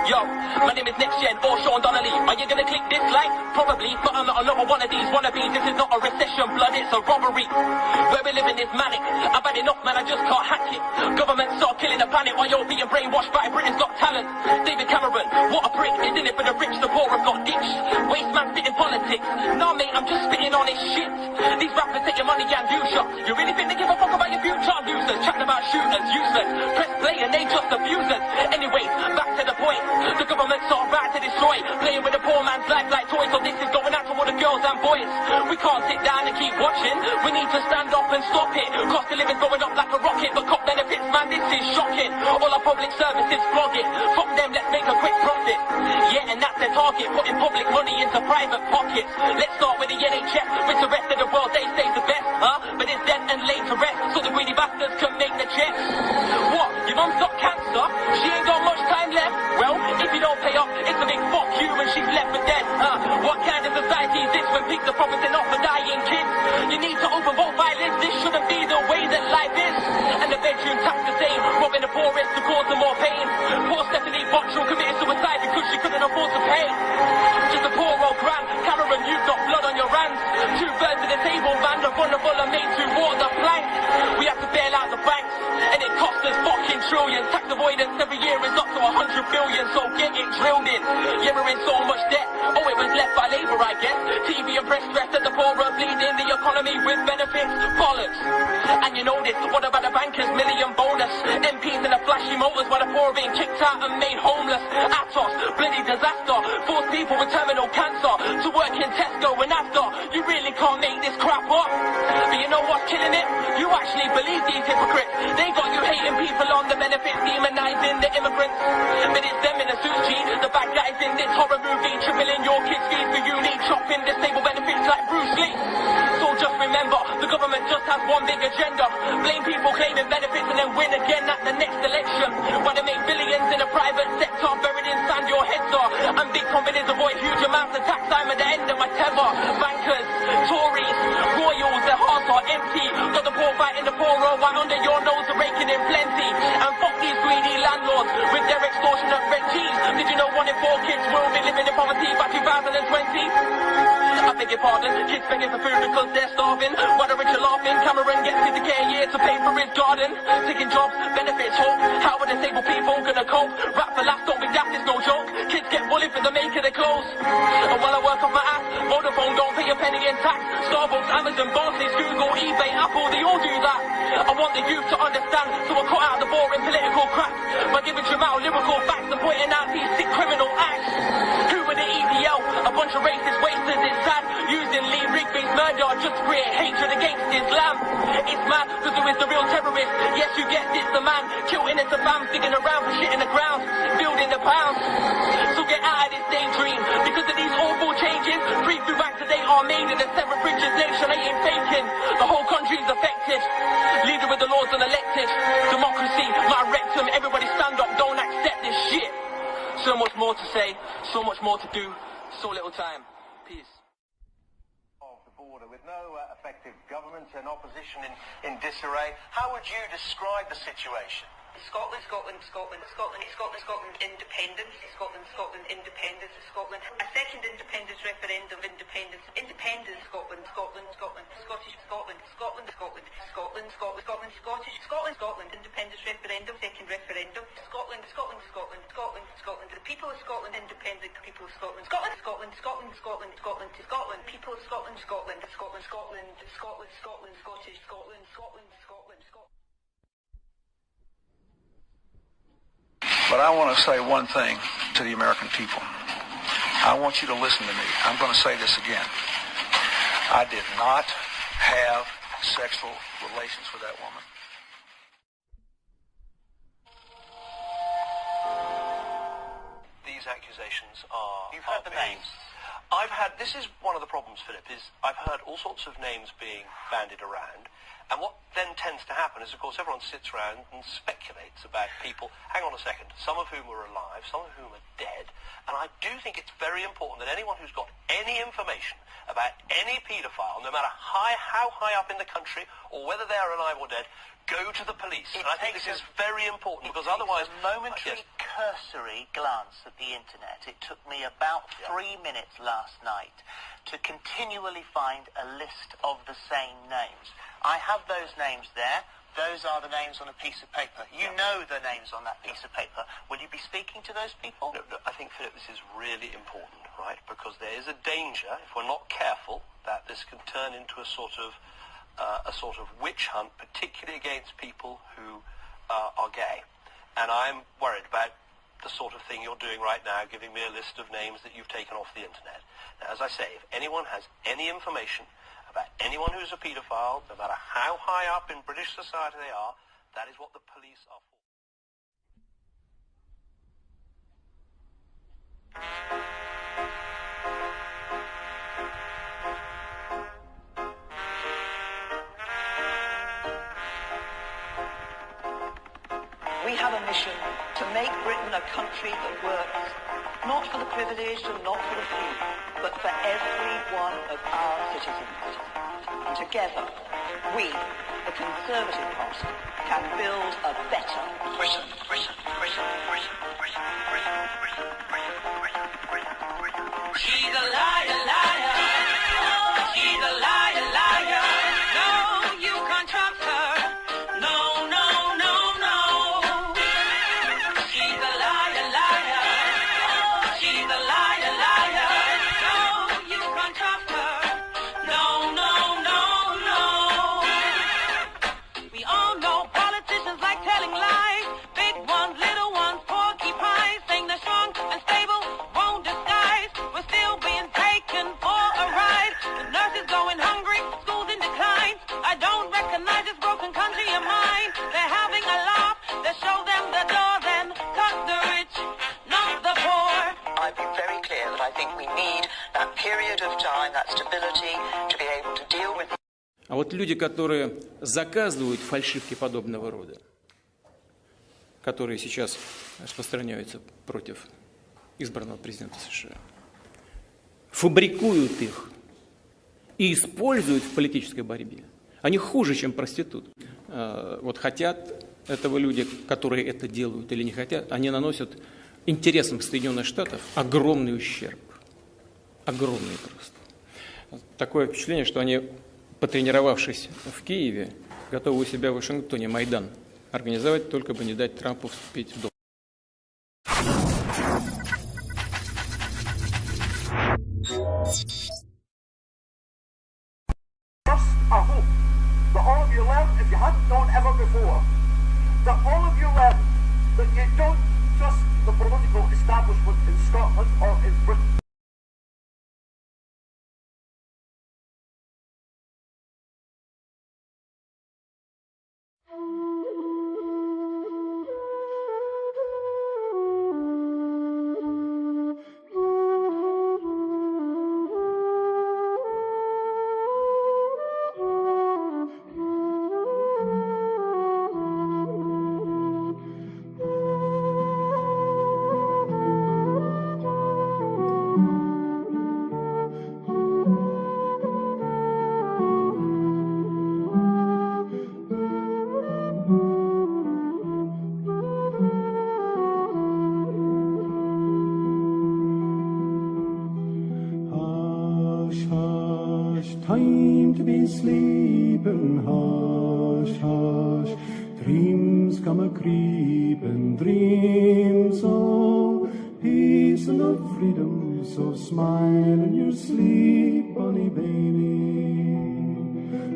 Yo, my name is Next Gen or Sean Donnelly. Are you gonna click dislike? Probably, but I'm not another one of these wannabes. This is not a recession, blood, it's a robbery. Where we living is manic. I've had enough, man, I just can't hack it. Government start killing the planet while you're being brainwashed by Britain's Got Talent. David Cameron, what a prick. He's in it for the rich, the poor have got ditched. Waste man spitting politics. Nah, mate, I'm just spitting on his shit. These rappers take your money and use ya. You really think they give a fuck about your future? Losers, chatting about shooters, useless. Press play and they just abuse us. Anyways, back to the point. The government's all right to destroy, playing with a poor man's life like toys. So this is going out to all the girls and boys. We can't sit down and keep watching. We need to stand up and stop it. Cost of living's going up like a rocket, but cop benefits, man, this is shocking. All our public services flog it. Fuck them, let's make a quick profit. Yeah, and that's their target, putting public money into private pockets. Let's start with the NHS, with the rest of the world they say the best, huh? But it's dead and laid to rest, so the greedy bastards can make the checks. What? Your mum's got cancer? She ain't got much time left? Well, if you don't pay up, it's a big fuck you and she's left for dead. What kind of society is this when pigs are profiting off for dying kids? You need to open vote violence, this shouldn't be the way that life is. And the bedroom tax the same, robbing the poorest to cause them more pain. Poor Stephanie Bottrell committed suicide because she couldn't afford to pay. Just a poor old grand, Cameron, you've got blood on your hands. Two birds at the table, man, the vulnerable are made to water the plank. We have to bail out the banks, and it costs us fucking trillions. Tax avoidance every year is up to 100 billion, so get it drilled in. Yeah, we're in so much debt. Oh, it was left by Labour, I guess. TV and press stress that the poor are bleeding the economy with benefits. Bollocks. And you know this, what about the bankers' million bonus? MPs in the flashy motors while the poor are being kicked out and made homeless. Atos, bloody disaster. Force people with terminal cancer to work in Tesco and after. You really can't make this crap up. But you know what's killing it? You actually believe these hypocrites. They got you hating people on the benefits, demonising the immigrants. But it's them in a suit, G, the bad guys in this horror movie, tripling your kids' fees for uni, chopping disabled benefits like Bruce Lee. So just remember, the government just has one big agenda. Blame people claiming benefits and then win again at the next election. While they make billions in the private sector, buried in sand your heads are. And big companies avoid huge amounts of tax. I'm at the end of my tether. Bankers, Tories, royals, their hearts are empty. Got the poor fighting the poorer, right under your nose are raking in plenty. And fuck these greedy landlords with their extortionate regimes. Did you know 1 in 4 kids will be living in poverty by 2020? I beg your pardon, kids begging for food because they're starving. While the rich are laughing, Cameron gets 50k a year to pay for his garden. Taking jobs, benefits, hope. How are disabled people gonna cope? Rap for laughs, don't be daft, it's no joke. Kids get bullied for the make of their clothes. And while I work off my ass, Vodafone don't pay a penny in tax. Starbucks, Amazon, Barclays, Google, eBay, Apple, they all do that. I want the youth to understand, so I cut out the boring political crap by giving Jamal lyrical facts and pointing out these sick criminal acts. Who were the EPL? A bunch of racist wasters, it's sad. Using Lee Rigby's murder just to create hatred against Islam. It's mad, because who is the real terrorist? Yes, you guessed it's the man. Kill innocent fams, digging around for shit in the ground, building the pounds. So get out of this daydream, because of these awful changes. Free food banks today are made in the Seven Bridges nation, they ain't faking. The whole country's affected. Leader with the laws unelected. Democracy, my rectum, everybody stand up, don't accept this shit. So much more to say, so much more to do, so little time. Peace. Of the border, with no effective government and opposition in disarray, how would you describe the situation? Scotland, independence, Scotland, independence, Scotland. A second independence referendum, independence, Scotland, Scottish, Scotland, independence referendum, second referendum, Scotland, the people of Scotland, independent people of Scotland, Scotland, people of Scotland, Scottish, Scotland. But I want to say one thing to the American people. I want you to listen to me. I'm going to say this again. I did not have sexual relations with that woman. These accusations accusations are... You've heard the names. This is one of the problems, Philip, is I've heard all sorts of names being bandied around, and what then tends to happen is, of course, everyone sits around and speculates about people, hang on a second, some of whom are alive, some of whom are dead, and I do think it's very important that anyone who's got any information about any paedophile, no matter how high up in the country, or whether they're alive or dead, go to the police. And I think this is very important, because otherwise... a momentary cursory glance at the internet. It took me about 3 minutes last night to continually find a list of the same names. I have those names there. Those are the names on a piece of paper. You know the names on that piece of paper. Will you be speaking to those people? No, I think, Philip, this is really important, right? Because there is a danger, if we're not careful, that this can turn into a sort of witch hunt, particularly against people who are gay. And I'm worried about the sort of thing you're doing right now, giving me a list of names that you've taken off the internet. Now, as I say, if anyone has any information about anyone who's a paedophile, no matter how high up in British society they are, that is what the police are for. We have a mission to make Britain a country that works, not for the privileged and not for the few, but for every one of our citizens. And together, we, the Conservative Party, can build a better Britain. She's a liar, liar. She's a liar, liar. No, you can't trust her. No, no, no, no. She's a liar, liar. She's a liar, liar. No, you can't trust her. No, no, no, no. We all know politicians like telling lies. Big ones, little ones, porcupines. Saying they're strong and stable, won't disguise. We're still being taken for a ride. The nurses going hungry, schools in decline. I don't recognize this broken country of mine. They're having a laugh, they show them the door, then cut the rich, not the poor. I've been very clear that I think we need that period of time, that stability, to be able to deal with. А вот люди, которые заказывают фальшивки подобного рода, которые сейчас распространяются против избранного президента США, фабрикуют их и используют в политической борьбе. Они хуже, чем проститут. Вот хотят этого люди, которые это делают, или не хотят, они наносят интересам Соединенных Штатов огромный ущерб. Огромный просто. Такое впечатление, что они, потренировавшись в Киеве, готовы у себя в Вашингтоне Майдан организовать, только бы не дать Трампу вступить в долг. I hope that all of you learn, if you hadn't known ever before, that all of you learn that you don't trust the political establishment in Scotland or in Britain. Time to be sleeping, hush, hush. Dreams come a-creeping, dreams of peace and of freedom. So smile in your sleep, bonny baby.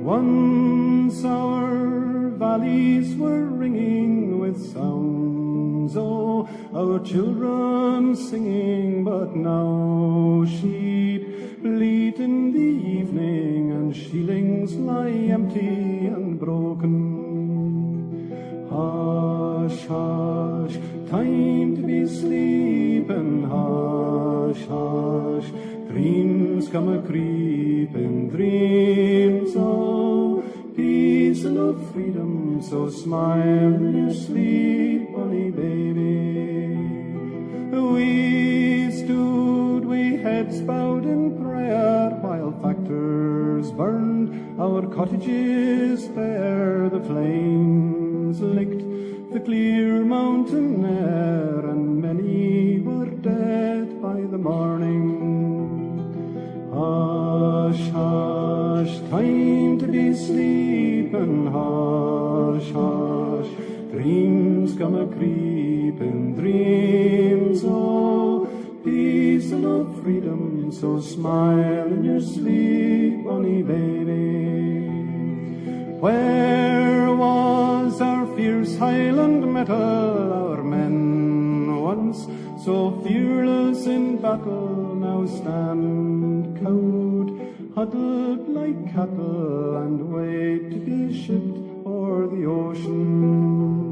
Once our valleys were ringing with sounds, oh, our children singing, but now sheep bleat in the evening, and shillings lie empty and broken. Hush, hush, time to be sleeping. sleeping, hush, hush. Dreams come a-creeping, dreams of peace and of freedom. So smile in your sleep, honey baby. We stood, we heads bowed in prayer, while factors burned our cottages fair. The flames licked the clear mountain air, and many were dead by the morning. Hush, hush, time to be sleeping, hush, hush. Dreams come a-creeping, dreams of peace and of freedom. So smile in your sleep, honey baby. Where was our fierce Highland metal? Our men once so fearless in battle now stand cowed, huddled like cattle, and wait to be shipped o'er the ocean.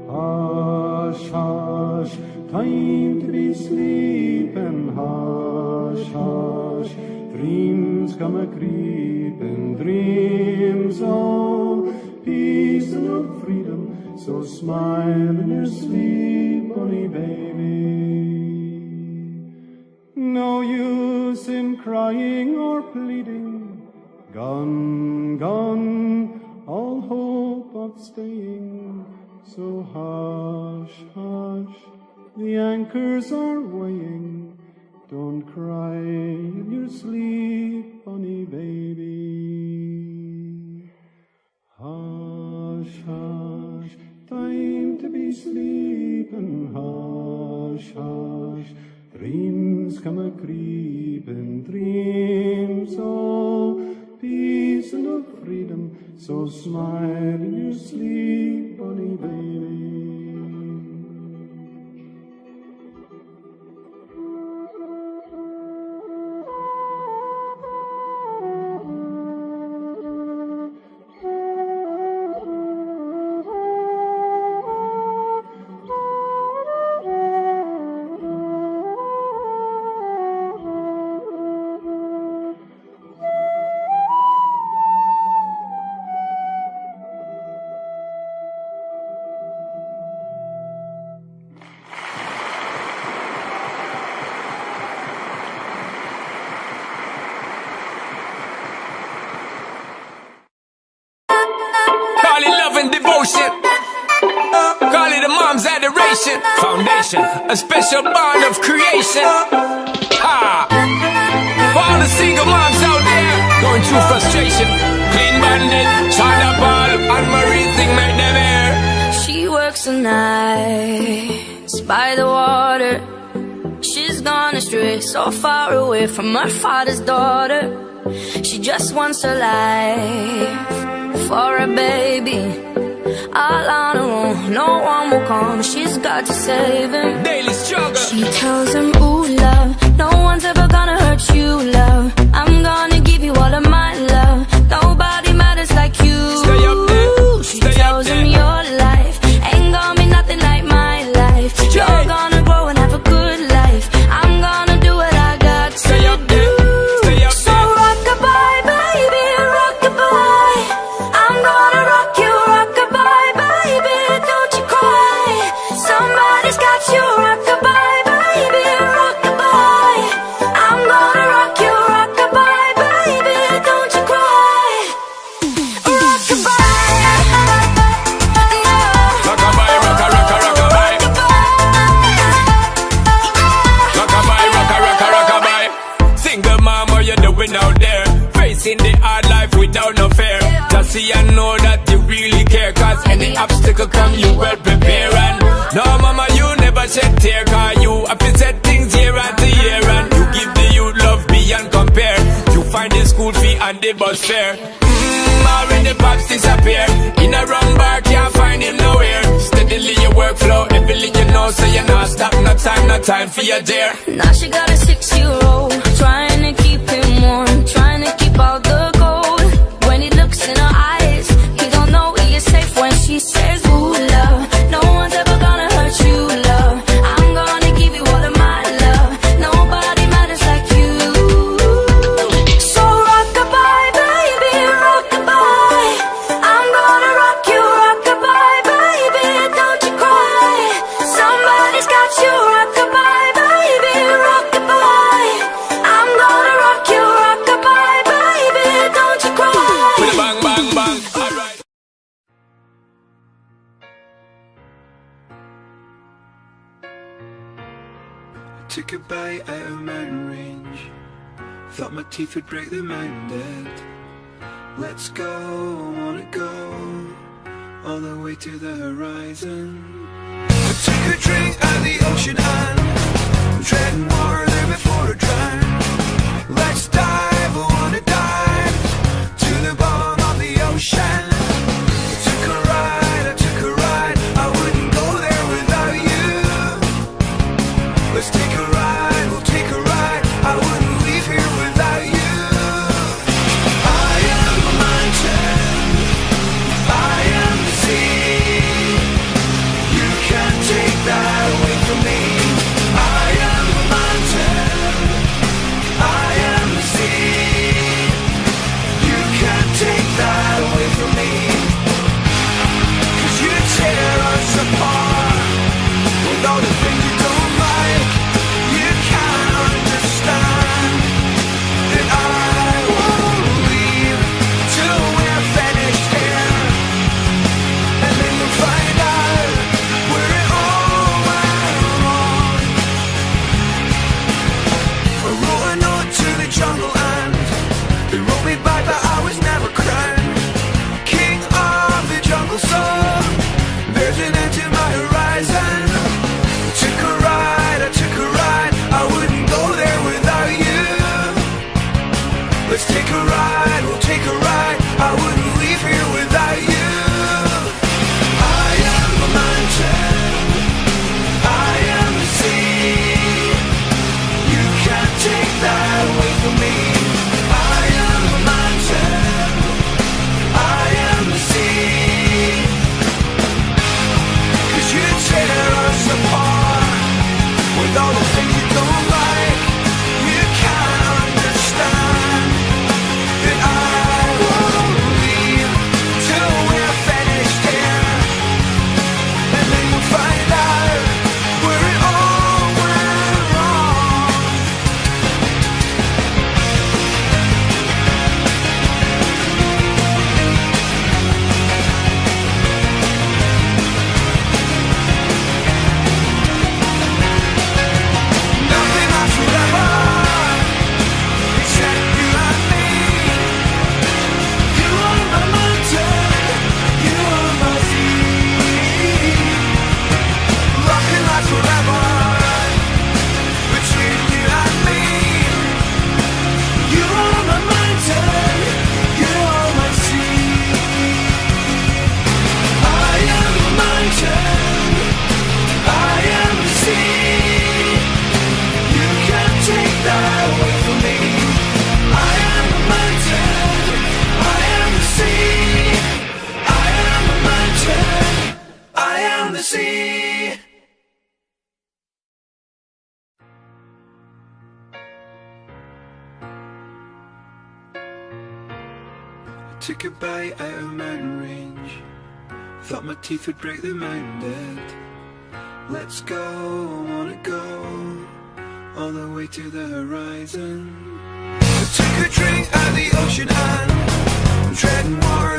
Hush, hush, time to be sleeping, hush, hush. Dreams come a-creeping, dreams of peace and of freedom. So smile in your sleep, honey baby. No use in crying or pleading, gone, gone, all hope of staying. So hush, hush, the anchors are weighing. Don't cry in your sleep, honey baby. Hush, hush, time to be sleeping, hush, hush. Dreams come a-creeping, dreams of peace and of freedom. So smile in your sleep, honey baby. Call it love and devotion. Call it a mom's adoration. Foundation, a special bond of creation. Ah, for all the single moms out there going through frustration. Clean Bandit, China Ball, and Marie thing make them air. She works the nights by the water. She's gone astray, so far away from her father's daughter. She just wants a life for a baby, all on her own, no one will come. She's got to save him. Daily struggle. She tells him, ooh, love, no one's ever gonna hurt you, love. I'm gonna give you all of my love. Nobody matters like you. Stay up there. She tells him your life ain't gonna be nothing like my life. You're gonna grow and have a good life. I'm gonna do what I got to do. So rock-a-bye, baby, rock-a-bye. I'm gonna rock you, rock-a-bye, baby, don't you cry. Somebody's got you, rock-a-bye, baby, rock-a-bye. I'm gonna rock you, rock-a-bye, baby, don't you cry. Rock-a-bye, Rock-a-bye, rock-a-rock-a-rock-a-bye. Rock-a-bye, rock-a-rock-a-rock-a-bye. Single mom, what you doing out there? Facing the hard life without no fear. Just see and know that you really care. Cause any obstacle come, you well prepare. And no mama, you never shed tear. Cause you have to set things year after year. And you give the youth love beyond compare. You find the school fee and the bus fare. Already pops disappear. In a wrong bar, can't find him nowhere. Steadily your workflow, everything you know. So you're not stop, no time for your dear. now she got a 6-year-old, trying to keep him warm, trying to keep out the cold. When he looks in her eyes, he don't know he is safe when she says, ooh, love, no one's ever gonna hurt you, love. I'm gonna give you all of at a mountain range. Thought my teeth would break the mountain dead. Let's go, I wanna go all the way to the horizon. I took a drink at the ocean and I'm treading water there before I drown. Let's dive, I wanna dive to the bottom of the ocean. I took a ride, I wouldn't go there without you. Let's take a ride, we'll take a ride, I wouldn't leave here without you. I am a mountain, I am the sea. You can't take that away from me. I am a mountain, I am the sea. You can't take that away from me. 'Cause you tear us apart with all the things you don't like. You can't understand that I won't leave till we're finished here. And then you'll find out where it all went wrong. I wrote a note to the jungle and they wrote me back that I was never crowned king of the jungle song. There's an end to my horizon. I took a ride, I wouldn't go there without you. Let's take a ride, we'll take a ride, I wouldn't leave here without you. I am a mountain, I am the sea. You can't take that away from me. I am a mountain, I am the sea. 'Cause you tear us apart with all the things you don't like. You can't understand that I won't leave till we're finished here. And then you'll find out where it all went wrong. Nothing lasts forever except you and me. You are my mountain, you are my sea. Nothing lasts forever between you and me. You are my mountain, you are my sea. I am a mountain, I am the sea. You can't take that away from me. I am a mountain, I am the sea. I am a mountain, I am the sea. I took a bite out of mountain range. Thought my teeth would break the mountain dead. Let's go, I wanna go all the way to the horizon. I took a drink at the ocean and I'm treading water